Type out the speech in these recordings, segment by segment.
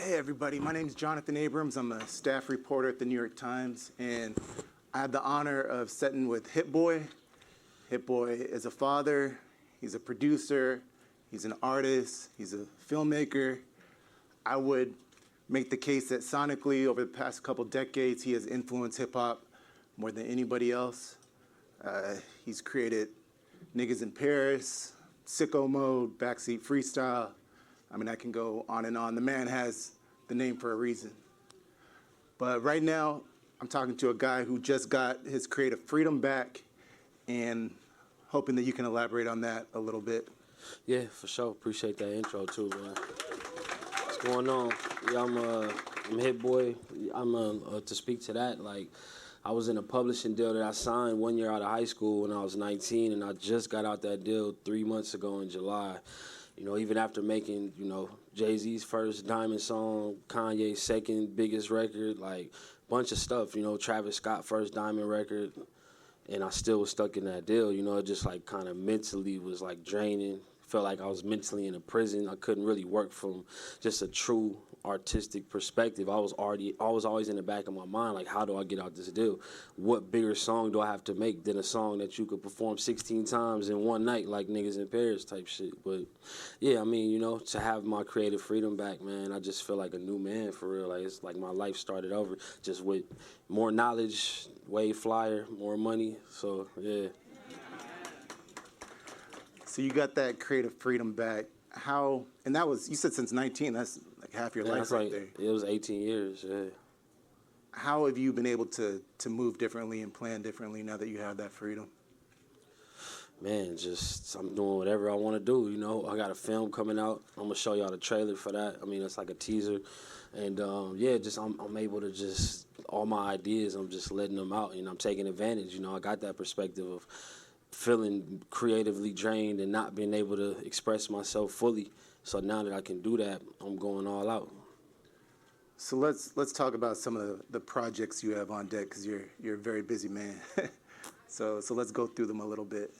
Hey everybody, my name is Jonathan Abrams. I'm a staff reporter at the New York Times, and I had the honor of sitting with Hit Boy. Hit Boy is a father, he's a producer, he's an artist, he's a filmmaker. I would make the case that sonically, over the past couple decades, he has influenced hip-hop more than anybody else. He's created Niggas in Paris, Sicko Mode, Backseat Freestyle. I mean, I can go on and on. The man has the name for a reason. But right now, I'm talking to a guy who just got his creative freedom back, and hoping that you can elaborate on that a little bit. Yeah, for sure. Appreciate that intro too, man. What's going on? Yeah, I'm Hit Boy. To speak to that, like, I was in a publishing deal that I signed 1 year out of high school when I was 19, and I just got out that deal 3 months ago in July. You know, even after making, Jay-Z's first diamond song, Kanye's second biggest record, like, bunch of stuff, Travis Scott's first diamond record, and I still was stuck in that deal, it just, like, kind of mentally was, like, draining. Felt like I was mentally in a prison. I couldn't really work from just a true artistic perspective. I was always in the back of my mind, like, how do I get out this deal? What bigger song do I have to make than a song that you could perform 16 times in one night, like Niggas in Paris type shit? But yeah, I mean, to have my creative freedom back, man, I just feel like a new man for real. Like, it's like my life started over, just with more knowledge, way flyer, more money. So yeah. So you got that creative freedom back. How, and that was, you said since 19, that's like half your life right there. It was 18 years, yeah. How have you been able to move differently and plan differently now that you have that freedom? Man, just, I'm doing whatever I want to do, I got a film coming out. I'm going to show y'all the trailer for that. I mean, it's like a teaser. And, yeah, just I'm able to just, all my ideas, I'm just letting them out, I'm taking advantage. I got that perspective of feeling creatively drained and not being able to express myself fully. So now that I can do that, I'm going all out. So let's talk about some of the projects you have on deck, because you're a very busy man. so let's go through them a little bit.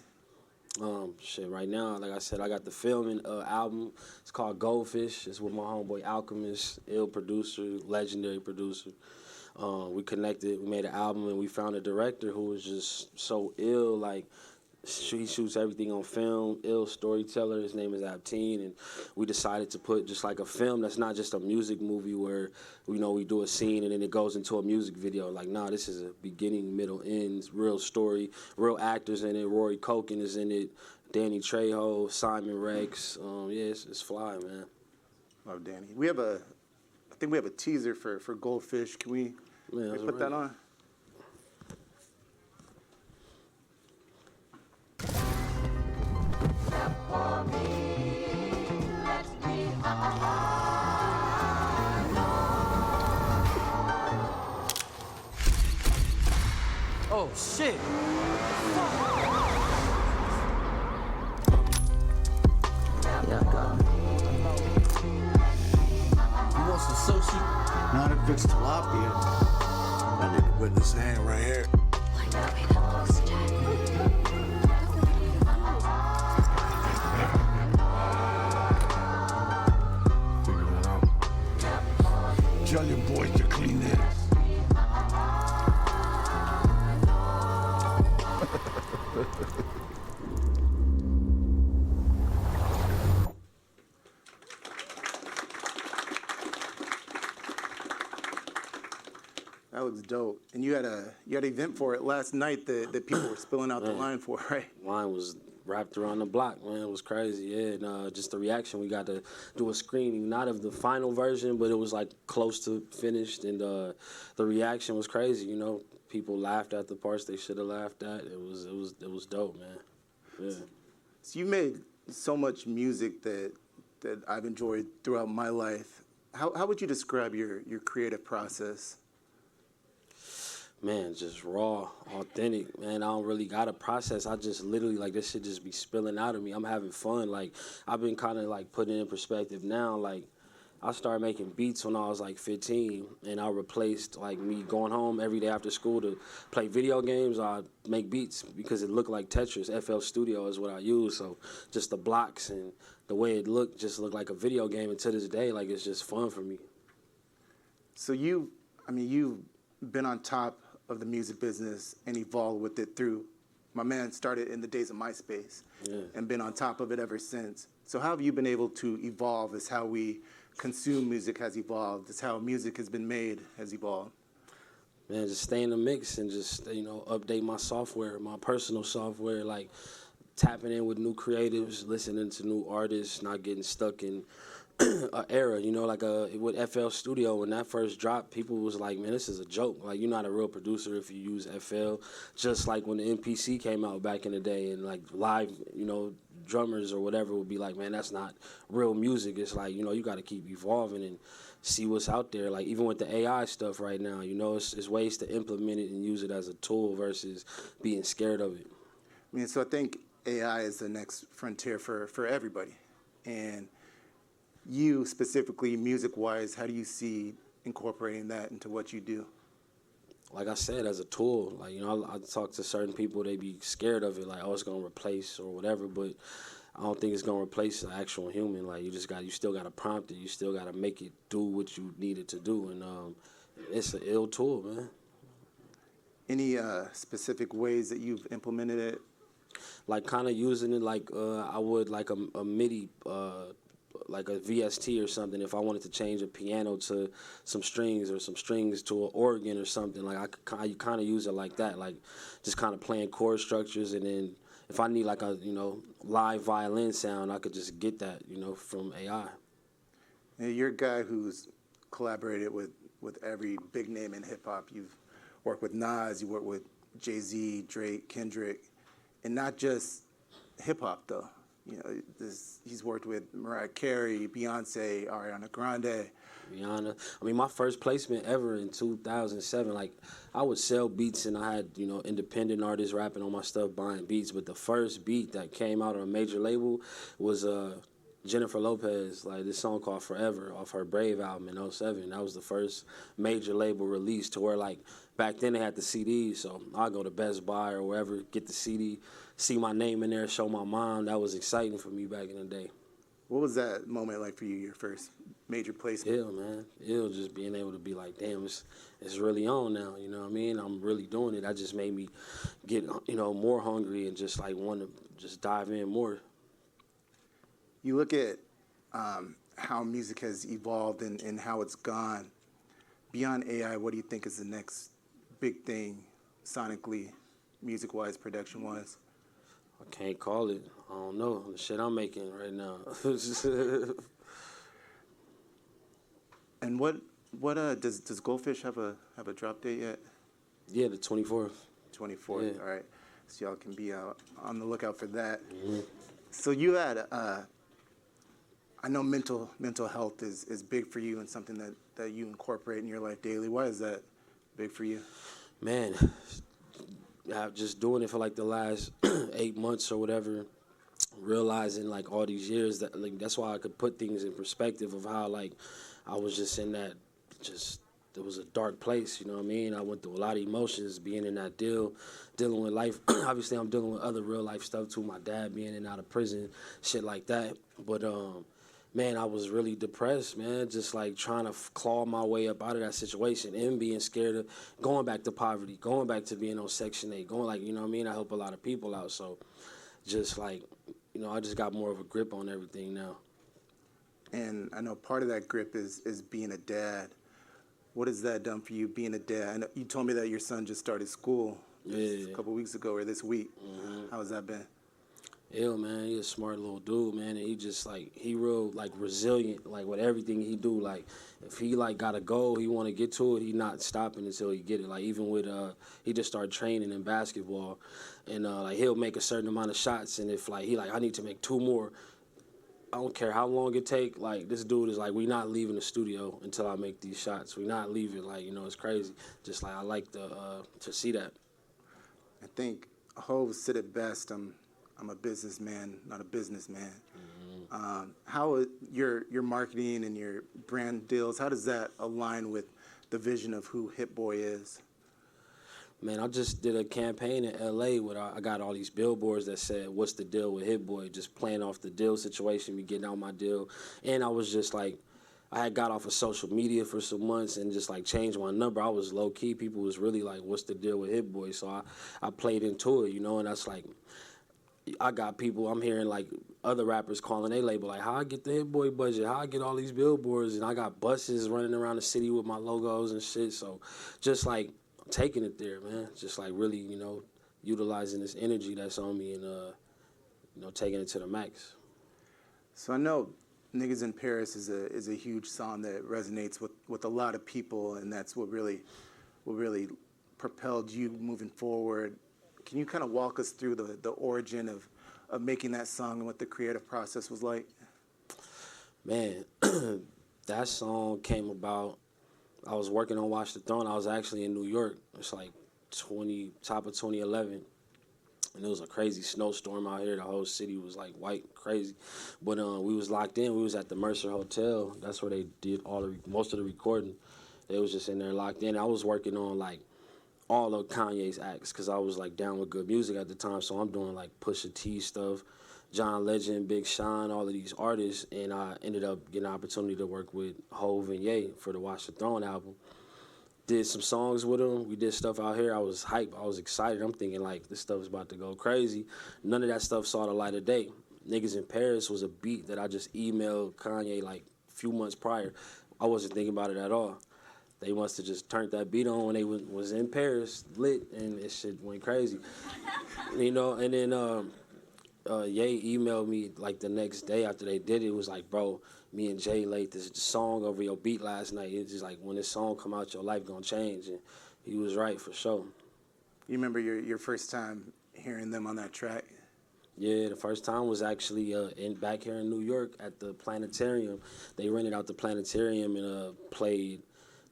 Right now, like I said, I got the filming album. It's called Goldfish. It's with my homeboy Alchemist, ill producer, legendary producer. We connected, we made an album, and we found a director who was just so ill, like, he shoots everything on film, ill storyteller. His name is Abteen, and we decided to put just like a film that's not just a music movie where, we do a scene and then it goes into a music video. Like, nah, this is a beginning, middle, ends, real story, real actors in it. Rory Culkin is in it, Danny Trejo, Simon Rex. Yeah, it's fly, man. Love Danny. I think we have a teaser for Goldfish. Can we put that on? Oh, shit. Yeah, I got it. You want some sushi? Not if it's tilapia. I need to put this hand right here. Like the way that looks, Jack. Figure that out. Tell your boys to clean this. That looks dope. And you had an event for it last night that people were spilling out the line for, right? Line was wrapped around the block, man. It was crazy, yeah. And just the reaction, we got to do a screening, not of the final version, but it was like close to finished, and the reaction was crazy. People laughed at the parts they should have laughed at. It was dope, man. Yeah. So you made so much music that I've enjoyed throughout my life. How would you describe your creative process? Man, just raw, authentic, man. I don't really got a process. I just literally, like, this shit just be spilling out of me. I'm having fun. Like, I've been kind of, like, putting it in perspective now. Like, I started making beats when I was, like, 15, and I replaced, like, me going home every day after school to play video games. I make beats because it looked like Tetris. FL Studio is what I use, so just the blocks and the way it looked just looked like a video game. And to this day, like, it's just fun for me. So you've been on top of the music business and evolved with it through. My man started in the days of MySpace and been on top of it ever since. So how have you been able to evolve as how we consume music has evolved, as how music has been made has evolved? Man, just stay in the mix and just, update my software, my personal software, like tapping in with new creatives, listening to new artists, not getting stuck in an era, with FL Studio. When that first dropped, people was like, man, this is a joke. Like, you're not a real producer if you use FL. Just like when the MPC came out back in the day and like live, drummers or whatever would be like, man, that's not real music. It's like, you got to keep evolving and see what's out there. Like, even with the AI stuff right now, it's ways to implement it and use it as a tool versus being scared of it. I mean, so I think AI is the next frontier for everybody. And you specifically, music-wise, how do you see incorporating that into what you do? Like I said, as a tool, I talk to certain people, they be scared of it, like, oh, it's going to replace or whatever, but I don't think it's going to replace an actual human. Like, you still got to prompt it, you still got to make it do what you need it to do, and it's an ill tool, man. Any specific ways that you've implemented it? Like, kind of using it like I would like a MIDI, like a VST or something. If I wanted to change a piano to some strings or some strings to an organ or something, like I kind of use it like that, like just kind of playing chord structures, and then if I need like a live violin sound, I could just get that from AI. Now, you're a guy who's collaborated with every big name in hip hop. You've worked with Nas, you worked with Jay-Z, Drake, Kendrick, and not just hip hop though. He's worked with Mariah Carey, Beyonce, Ariana Grande. Rihanna. I mean, my first placement ever in 2007, like, I would sell beats and I had, independent artists rapping on my stuff, buying beats. But the first beat that came out on a major label was Jennifer Lopez, like this song called Forever off her Brave album in 2007. That was the first major label release to where, like, back then they had the CD, so I'd go to Best Buy or wherever, get the CD, see my name in there, show my mom. That was exciting for me back in the day. What was that moment like for you, your first major placement? Ill, man. Ill, just being able to be like, damn, it's really on now, you know what I mean? I'm really doing it. That just made me get, more hungry and just, like, want to just dive in more. You look at how music has evolved and how it's gone. Beyond AI, what do you think is the next big thing sonically, music-wise, production-wise? I can't call it. I don't know. The shit I'm making right now. And what does Goldfish have a drop date yet? Yeah, the 24th. 24th. Yeah. All right. So y'all can be on the lookout for that. Mm-hmm. So you had I know mental health is big for you and something that you incorporate in your life daily. Why is that big for you? Man, I'm just doing it for like the last 8 months or whatever, realizing like all these years that, like, that's why I could put things in perspective of how, like, I was just in that, it was a dark place, you know what I mean? I went through a lot of emotions being in that dealing with life. Obviously, I'm dealing with other real life stuff too, my dad being in and out of prison, shit like that. But man, I was really depressed, man, just like trying to claw my way up out of that situation and being scared of going back to poverty, going back to being on Section 8, going, like, you know what I mean? I help a lot of people out, so just like, I just got more of a grip on everything now. And I know part of that grip is being a dad. What has that done for you, being a dad? I know you told me that your son just started school a couple weeks ago or this week. Mm-hmm. How has that been? Ill, man. He's a smart little dude, man. And he just, like, he real, like, resilient, like, with everything he do. Like, if he, like, got a goal, he want to get to it, he not stopping until he get it. Like, even with, he just started training in basketball. And, like, he'll make a certain amount of shots. And if, like, I need to make 2 more. I don't care how long it take. Like, this dude is like, we not leaving the studio until I make these shots. We not leaving. Like, it's crazy. Just, like, I like to see that. I think Hov said it best. I'm a businessman, not a businessman. Mm-hmm. How your marketing and your brand deals, how does that align with the vision of who Hit Boy is? Man, I just did a campaign in L.A. where I got all these billboards that said, what's the deal with Hit Boy? Just playing off the deal situation, me getting out my deal. And I was just like, I had got off of social media for some months and just like changed my number. I was low key. People was really like, "What's the deal with Hit Boy?" So I played into it, you know, and that's like, I got people. I'm hearing like other rappers calling their label like, "How I get the Hit Boy budget? How I get all these billboards?" And I got buses running around the city with my logos and shit. So just like taking it there, man. Just like really, you know, utilizing this energy that's on me and you know, taking it to the max. So I know "Niggas in Paris" is a huge song that resonates with a lot of people, and that's what really propelled you moving forward. Can you kind of walk us through the origin of making that song and what the creative process was like? Man, that song came about. I was working on Watch the Throne. I was actually in New York. It's like top of 2011. And it was a crazy snowstorm out here. The whole city was like white, crazy. But we was locked in. We was at the Mercer Hotel. That's where they did most of the recording. They was just in there locked in. I was working on like all of Kanye's acts because I was like down with good music at the time. So I'm doing like Pusha T stuff, John Legend, Big Sean, all of these artists. And I ended up getting an opportunity to work with Hove and Ye for the Watch the Throne album. Did some songs with them. We did stuff out here. I was hyped. I was excited. I'm thinking, like, this stuff is about to go crazy. None of that stuff saw the light of day. Niggas in Paris was a beat that I just emailed Kanye, like, a few months prior. I wasn't thinking about it at all. They must have just turned that beat on when they was in Paris, lit, and this shit went crazy. You know, and then Ye emailed me, like, the next day after they did it. It was like, bro, me and Jay laid this song over your beat last night. It's just like, when this song come out, your life gonna change. And he was right, for sure. You remember your first time hearing them on that track? Yeah, the first time was actually back here in New York at the Planetarium. They rented out the Planetarium and played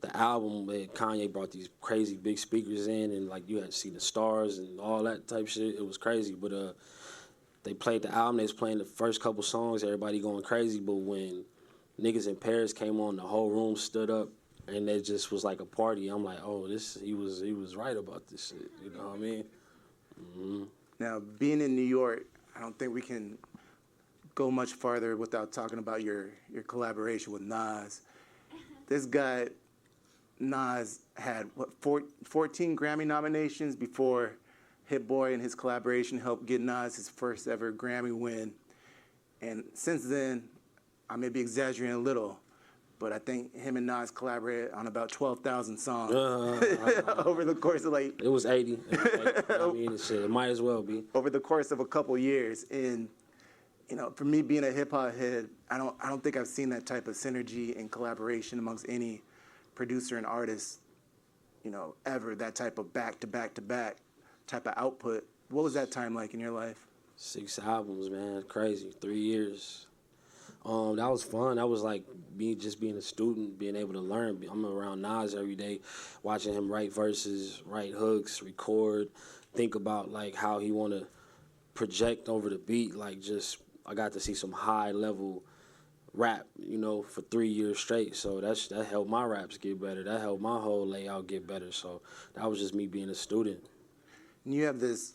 the album. Kanye brought these crazy big speakers in, and like you had to see the stars and all that type shit. It was crazy, but they played the album. They was playing the first couple songs. Everybody going crazy, but when Niggas in Paris came on, the whole room stood up, and it just was like a party. I'm like, oh, he was right about this shit. You know what I mean? Mm-hmm. Now, being in New York, I don't think we can go much farther without talking about your collaboration with Nas. This guy, Nas, had, 14 Grammy nominations before Hit Boy and his collaboration helped get Nas his first ever Grammy win. And since then, I may be exaggerating a little, but I think him and Nas collaborated on about 12,000 songs over the course of like... It was 80. I mean, shit, it might as well be. Over the course of a couple years. And, you know, for me being a hip-hop head, I don't think I've seen that type of synergy and collaboration amongst any producer and artist, you know, ever, that type of back-to-back-to-back type of output. What was that time like in your life? 6 albums, man. Crazy. 3 years. That was fun. That was like me just being a student, being able to learn. I'm around Nas every day, watching him write verses, write hooks, record, think about like how he want to project over the beat. Like just, I got to see some high level rap, you know, for 3 years straight. So that helped my raps get better. That helped my whole layout get better. So that was just me being a student. And you have this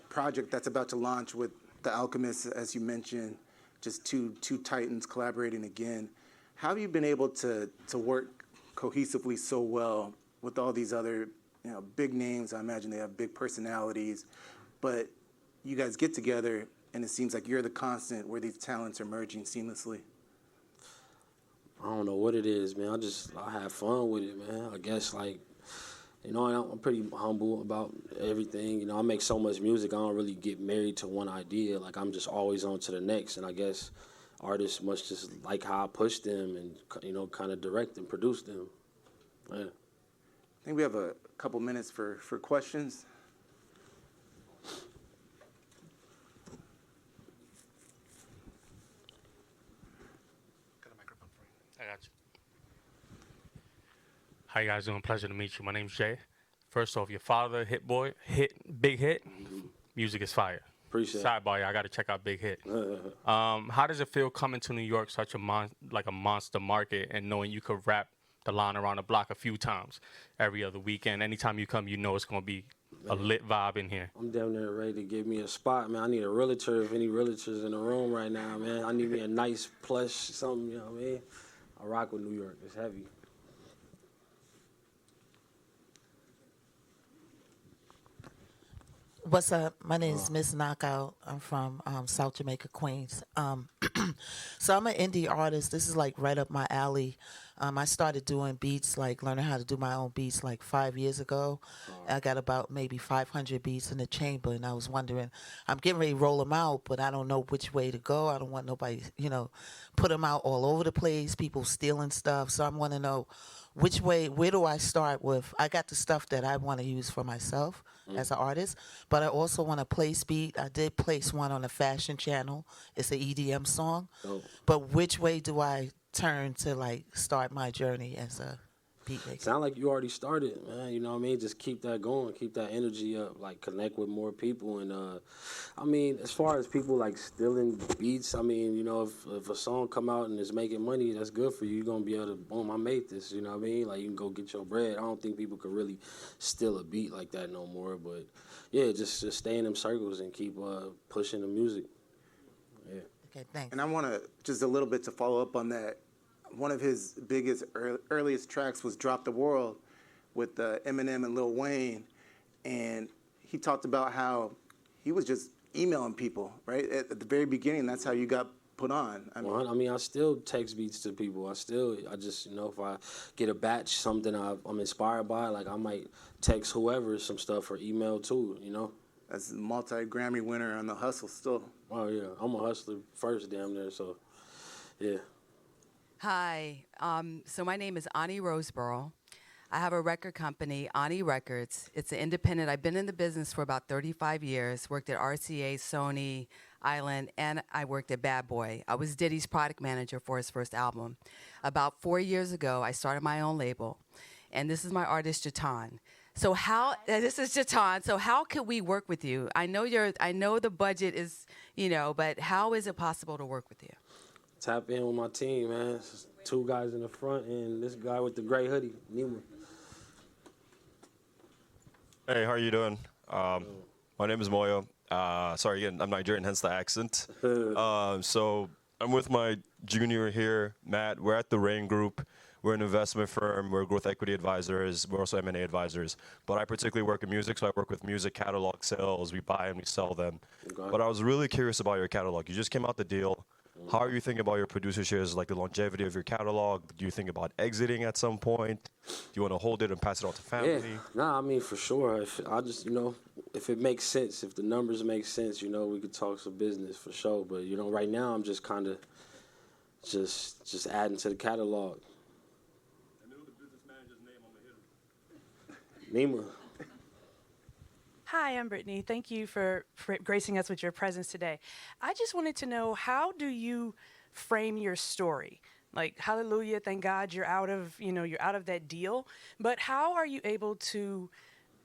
project that's about to launch with The Alchemist, as you mentioned. Just two titans collaborating again. How have you been able to work cohesively so well with all these other, you know, big names? I imagine they have big personalities, but you guys get together and it seems like you're the constant where these talents are merging seamlessly. I don't know what it is, man. I have fun with it, man. I guess like, you know, I'm pretty humble about everything. You know, I make so much music, I don't really get married to one idea. Like, I'm just always on to the next. And I guess artists must just like how I push them and, you know, kind of direct and produce them. Yeah. I think we have a couple minutes for questions. Got a microphone for you. I got you. How you guys doing? Pleasure to meet you. My name's Jay. First off, your father, Hit Boy, Big Hit. Music is fire. Appreciate it. Sidebar, I got to check out Big Hit. How does it feel coming to New York, such a monster market, and knowing you could rap the line around the block a few times every other weekend? Anytime you come, you know it's going to be a lit vibe in here. I'm down there ready to give me a spot, man. I need a realtor. If any realtors in the room right now, man, I need me a nice plush something, you know what I mean? I rock with New York. It's heavy. What's up? My name is Miss Knockout. I'm from South Jamaica, Queens. So I'm an indie artist. This is like right up my alley. I started doing beats, like learning how to do my own beats like 5 years ago. I got about maybe 500 beats in the chamber, and I was wondering, I'm getting ready to roll them out, but I don't know which way to go. I don't want nobody, put them out all over the place, people stealing stuff. So I want to know which way, where do I start with? I got the stuff that I want to use for myself as an artist, but I also want to place beat. I did place one on the Fashion Channel. It's an EDM song. Oh. But which way do I turn to like start my journey as a beat maker? Sound like you already started, man. You know what I mean? Just keep that going, keep that energy up, like connect with more people. And I mean, as far as people like stealing beats, I mean, if a song come out and it's making money, that's good for you. You're gonna be able to, boom, I made this. You know what I mean? Like you can go get your bread. I don't think people could really steal a beat like that no more. But yeah, just stay in them circles and keep pushing the music. Yeah. Okay, thanks. And I want to just a little bit to follow up on that. One of his biggest, earliest tracks was "Drop the World" with Eminem and Lil Wayne, and he talked about how he was just emailing people, right? At the very beginning, that's how you got put on. I mean, I still text beats to people. I just, if I get a batch, something I'm inspired by, like I might text whoever some stuff or email too, As a multi-Grammy winner on the hustle still. Oh, yeah. I'm a hustler first, damn near, so, yeah. Hi. So my name is Ani Roseborough. I have a record company, Ani Records. It's an independent. I've been in the business for about 35 years, worked at RCA, Sony, Island, and I worked at Bad Boy. I was Diddy's product manager for his first album. About 4 years ago, I started my own label, and this is my artist, Jatan. So this is Jatan. So how could we work with you? I know the budget is, but how is it possible to work with you? Tap in with my team, man. It's 2 guys in the front and this guy with the gray hoodie, Nima. Hey, how are you doing? My name is Moyo. Sorry, again, I'm Nigerian, hence the accent. So I'm with my junior here, Matt. We're at the Rain Group. We're an investment firm. We're growth equity advisors. We're also M&A advisors. But I particularly work in music, so I work with music catalog sales. We buy and we sell them. Okay. But I was really curious about your catalog. You just came out the deal. How are you thinking about your producer shares, like the longevity of your catalog? Do you think about exiting at some point? Do you want to hold it and pass it on to family? Yeah, I mean, for sure. If it makes sense, if the numbers make sense, we could talk some business for sure. But, right now I'm just kind of just adding to the catalog. I know the business manager's name, I'm going to hit him. Nima. Hi, I'm Brittany. Thank you for gracing us with your presence today. I just wanted to know, how do you frame your story? Like, hallelujah, thank God you're out of that deal. But how are you able to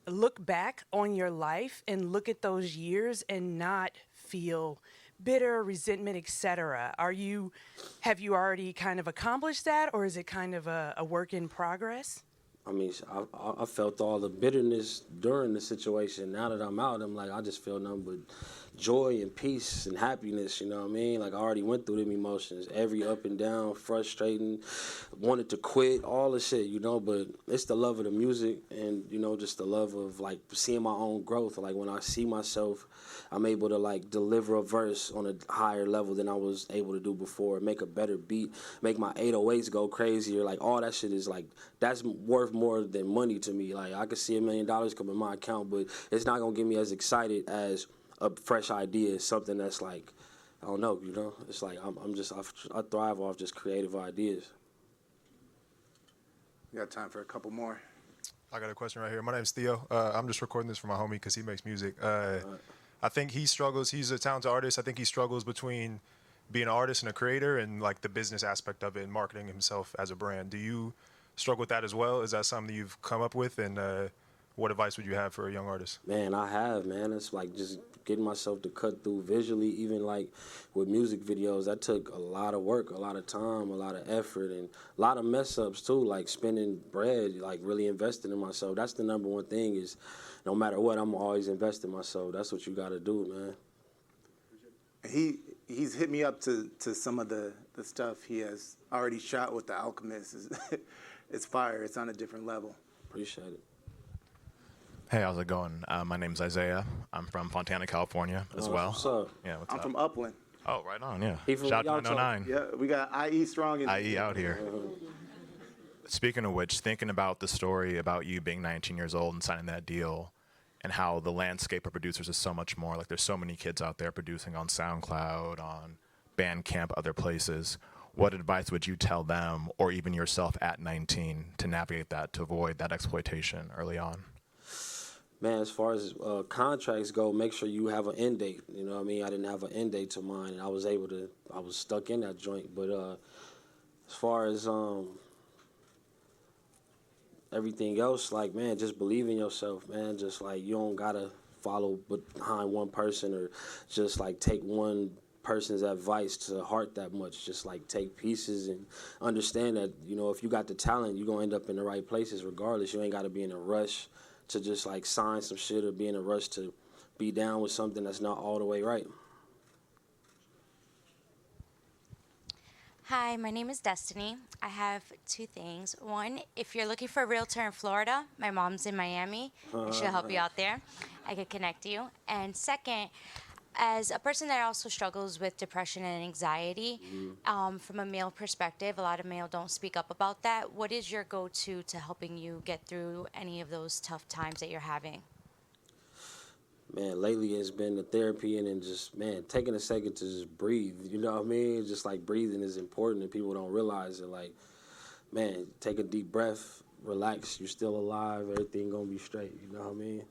look back on your life and look at those years and not feel bitter, resentment, etc.? Have you already kind of accomplished that, or is it kind of a work in progress? I mean, I felt all the bitterness during the situation. Now that I'm out, I'm like, I just feel nothing but joy and peace and happiness, you know what I mean? Like, I already went through them emotions, every up and down, frustrating, wanted to quit, all the shit, but it's the love of the music and, just the love of, like, seeing my own growth. Like, when I see myself, I'm able to, like, deliver a verse on a higher level than I was able to do before, make a better beat, make my 808s go crazier. Like, all that shit is, like, that's worth more than money to me. Like, I could see $1 million come in my account, but it's not going to get me as excited as a fresh idea, something that's like, I don't know, It's like I thrive off just creative ideas. We got time for a couple more. I got a question right here. My name's Theo. I'm just recording this for my homie because he makes music. I think he struggles. He's a talented artist. I think he struggles between being an artist and a creator and like the business aspect of it and marketing himself as a brand. Do you struggle with that as well? Is that something you've come up with? And what advice would you have for a young artist? Man, I have, man. It's like just getting myself to cut through visually, even like with music videos. That took a lot of work, a lot of time, a lot of effort, and a lot of mess ups too, like spending bread, like really investing in myself. That's the number one thing is no matter what, I'm always investing in myself. That's what you got to do, man. he's hit me up to some of the stuff he has already shot with The Alchemist. It's fire. It's on a different level. Appreciate it. Hey, how's it going? My name's Isaiah. I'm from Fontana, California as well. What's up? Yeah, what's I'm up? from Upland. Oh, right on, yeah. He from Shout y'all out 909. Yeah, we got IE strong in IE out here. Speaking of which, thinking about the story about you being 19 years old and signing that deal and how the landscape of producers is so much more. Like, there's so many kids out there producing on SoundCloud, on Bandcamp, other places. What advice would you tell them, or even yourself at 19, to navigate that, to avoid that exploitation early on? Man, as far as contracts go, make sure you have an end date. You know what I mean? I didn't have an end date to mine, and I was stuck in that joint. But as far as everything else, like, man, just believe in yourself, man. Just, like, you don't got to follow behind one person or just, like, take one person's advice to heart that much. Just, like, take pieces and understand that, you know, if you got the talent, you're going to end up in the right places regardless. You ain't got to be in a rush to just, like, sign some shit or be in a rush to be down with something that's not all the way right. Hi, my name is Destiny. I have two things. One, if you're looking for a realtor in Florida, my mom's in Miami, and she'll help you out there. I could connect you. And second, as a person that also struggles with depression and anxiety, from a male perspective, a lot of male don't speak up about that. What is your go-to to helping you get through any of those tough times that you're having? Man, lately it's been the therapy and then just, man, taking a second to just breathe. You know what I mean? Just, like, breathing is important and people don't realize it. Like, man, take a deep breath, relax, you're still alive, everything gonna be straight. You know what I mean?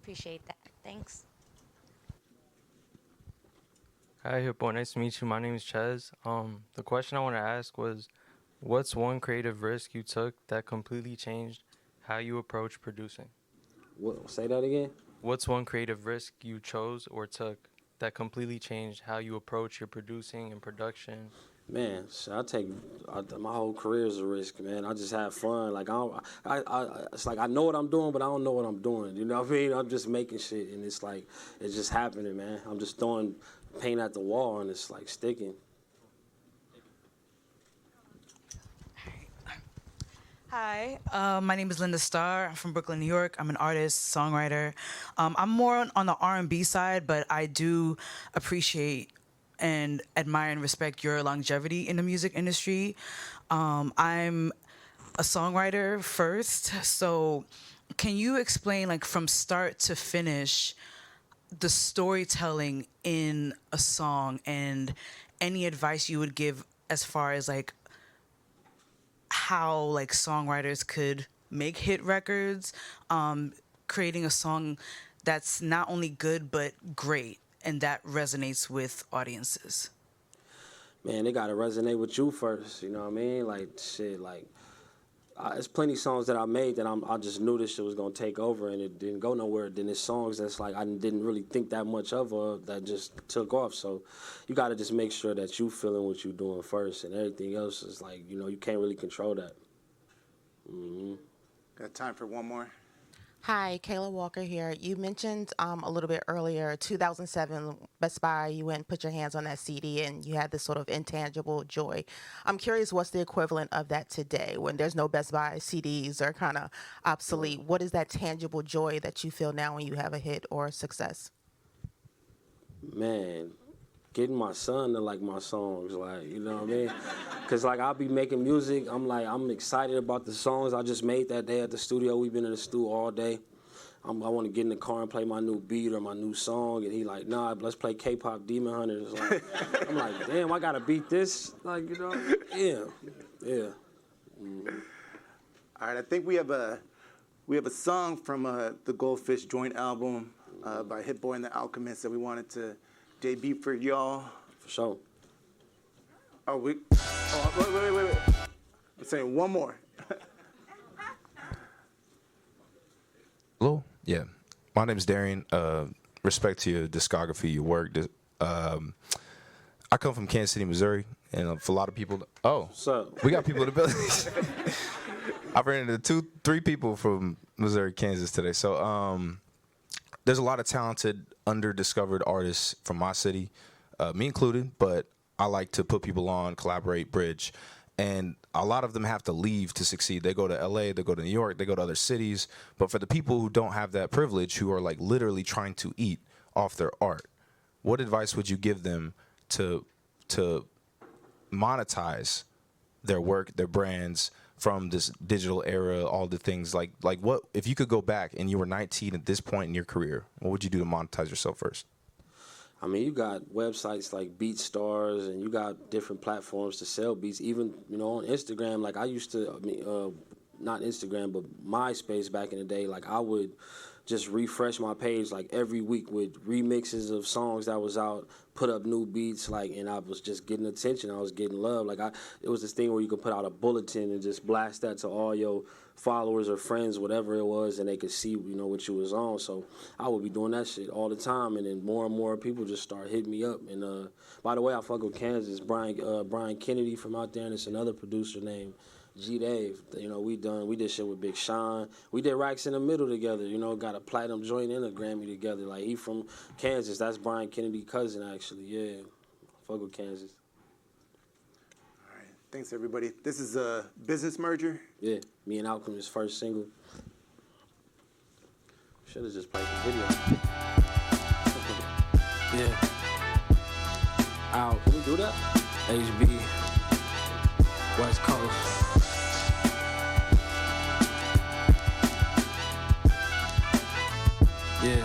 Appreciate that. Thanks. Hi, Hippo. Nice to meet you. My name is Chez. The question I want to ask was, what's one creative risk you took that completely changed how you approach producing? What? Say that again? What's one creative risk you chose or took that completely changed how you approach your producing and production? Man, my whole career is a risk, man. I just have fun. Like, it's like I know what I'm doing, but I don't know what I'm doing. You know what I mean? I'm just making shit, and it's like, it's just happening, man. I'm just throwing paint at the wall, and it's like sticking. Hi, my name is Linda Starr. I'm from Brooklyn, New York. I'm an artist, songwriter. I'm more on the R&B side, but I do appreciate and admire and respect your longevity in the music industry. I'm a songwriter first, so can you explain, like, from start to finish, the storytelling in a song and any advice you would give as far as, like, how, like, songwriters could make hit records, creating a song that's not only good but great and that resonates with audiences? Man, they gotta resonate with you first. You know what I mean? Like, shit, like, there's plenty of songs that I made that I just knew this shit was gonna take over and it didn't go nowhere. Then there's songs that's like I didn't really think that much of that just took off. So you gotta just make sure that you feeling what you're doing first, and everything else is like, you know, you can't really control that. Got time for one more? Hi, Kayla Walker here. You mentioned a little bit earlier, 2007, Best Buy, you went and put your hands on that CD and you had this sort of intangible joy. I'm curious, what's the equivalent of that today when there's no Best Buy, CDs are kind of obsolete? What is that tangible joy that you feel now when you have a hit or success? Man, getting my son to like my songs, like, you know what I mean? Because, like, I'll be making music. I'm excited about the songs I just made that day at the studio. We've been in the studio all day. I want to get in the car and play my new beat or my new song. And he like, nah, let's play K-pop Demon Hunters. Like, I'm like, damn, I got to beat this. Like, you know? Yeah. All right, I think we have a song from the Goldfish joint album by Hit Boy and the Alchemist that we wanted to debut for y'all. For sure. Oh, wait. I'm saying one more. Hello? Yeah. My name is Darian. Respect to your discography, your work. I come from Kansas City, Missouri, and for a lot of people, what's up? We got people in the building. I've ran into 3 people from Missouri, Kansas today. So there's a lot of talented, under-discovered artists from my city. me included, but I like to put people on, collaborate, bridge. And a lot of them have to leave to succeed. They go to LA, they go to New York, they go to other cities. But for the people who don't have that privilege, who are like literally trying to eat off their art, what advice would you give them to monetize their work, their brands from this digital era, all the things like what if you could go back and you were 19 at this point in your career, what would you do to monetize yourself first? I mean, you got websites like BeatStars, and you got different platforms to sell beats. Even, you know, on Instagram, like I used to, not Instagram, but MySpace back in the day, like I would just refresh my page like every week with remixes of songs that was out, put up new beats, like, and I was just getting attention. I was getting love. Like it was this thing where you could put out a bulletin and just blast that to all your followers or friends, whatever it was, and they could see, you know, what you was on. So I would be doing that shit all the time, and then more and more people just start hitting me up. And by the way, I fuck with Kansas, Brian Kennedy from out there, and it's another producer named G-Dave. You know, we did shit with Big Sean. We did Racks in the Middle together, you know, got a platinum joint and a Grammy together. Like, he from Kansas. That's Brian Kennedy's cousin, actually. Yeah, fuck with Kansas. All right, thanks, everybody. This is a business merger. Yeah, me and Alchemist's first single. Should have just played the video. Yeah. Al, can we do that? HB, West Coast. Yeah.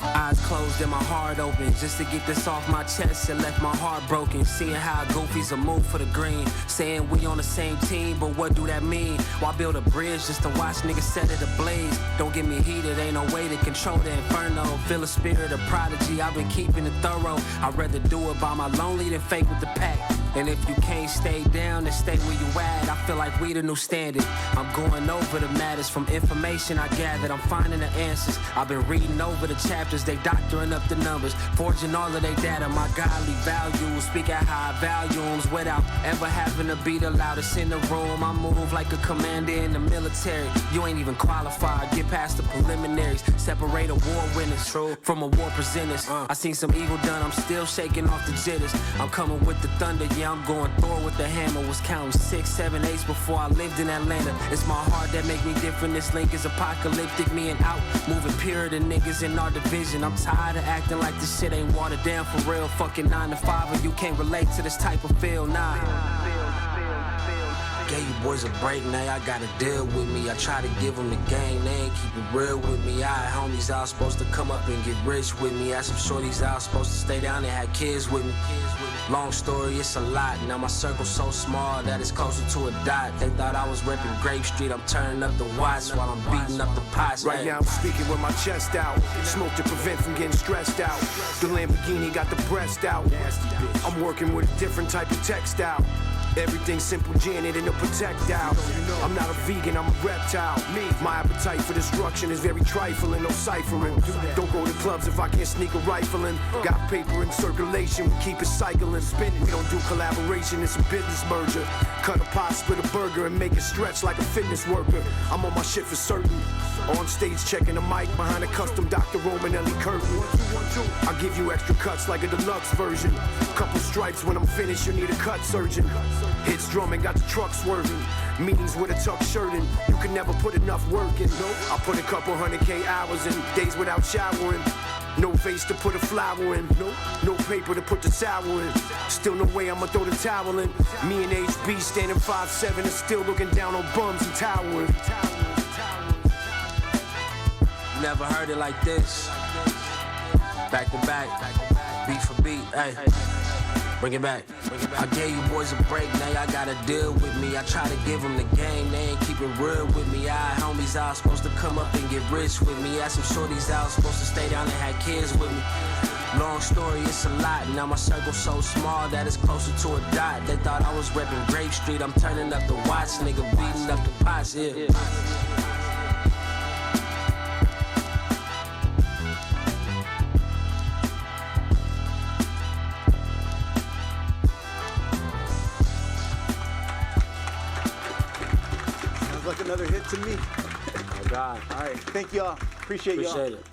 Eyes closed and my heart open, just to get this off my chest and left my heart broken. Seeing how goofies a move for the green, saying we on the same team, but what do that mean? Why build a bridge just to watch niggas set it ablaze? Don't get me heated, ain't no way to control the inferno. Feel a spirit of prodigy, I've been keeping it thorough. I'd rather do it by my lonely than fake with the pack. And if you can't stay down, then stay where you at. I feel like we the new standard. I'm going over the matters from information I gathered. I'm finding the answers. I've been reading over the chapters. They doctoring up the numbers, forging all of their data. My godly values, speak at high volumes without ever having to be the loudest in the room. I move like a commander in the military. You ain't even qualified. Get past the preliminaries. Separate award winners from award presenters. I seen some evil done. I'm still shaking off the jitters. I'm coming with the thunder. Yeah, I'm going Thor with the hammer. Was counting 6, 7, 8 before I lived in Atlanta. It's my heart that make me different. This link is apocalyptic. Me and out, moving pure than niggas in our division. I'm tired of acting like this shit ain't watered down for real. Fucking 9 to 5, and you can't relate to this type of feel. Nah. Gave you boys a break, now y'all gotta deal with me. I try to give them the game, they ain't keep it real with me. I had homies out supposed to come up and get rich with me. I had some shorties out supposed to stay down and had kids with me. Long story, it's a lot. Now my circle's so small that it's closer to a dot. They thought I was repping Grape Street. I'm turning up the watts while I'm beating up the pots. Right now I'm speaking with my chest out. Smoke to prevent from getting stressed out. The Lamborghini got the breast out. I'm working with a different type of textile. Everything simple, Janet, and a projectile. I'm not a vegan, I'm a reptile. My appetite for destruction is very trifling, no ciphering. Don't go to clubs if I can't sneak a rifle in. Got paper in circulation, we keep it cycling. We don't do collaboration, it's a business merger. Cut a pot, split a burger, and make it stretch like a fitness worker. I'm on my shit for certain. On stage checking the mic behind a custom Dr. Romanelli curtain. I'll give you extra cuts like a deluxe version. Couple stripes when I'm finished, you need a cut surgeon. Hits drumming, got the truck swerving. Meetings with a tuck shirt in. You can never put enough work in. I put a couple 100K hours in. Days without showering. No vase to put a flower in. No paper to put the sour in. Still no way I'ma throw the towel in. Me and HB standing 5'7" and still looking down on bums and towering. Never heard it like this. Back to back, beat for beat, hey. Bring it back. I gave you boys a break, now y'all gotta deal with me. I try to give them the game, they ain't keep it real with me. I had homies out supposed to come up and get rich with me. I had some shorties out supposed to stay down and had kids with me. Long story, it's a lot. Now my circle's so small that it's closer to a dot. They thought I was repping Grape Street. I'm turning up the watts, nigga, beating up the pots, yeah. Sounds like another hit to me. Oh, God. All right, thank y'all. Appreciate y'all. Appreciate it.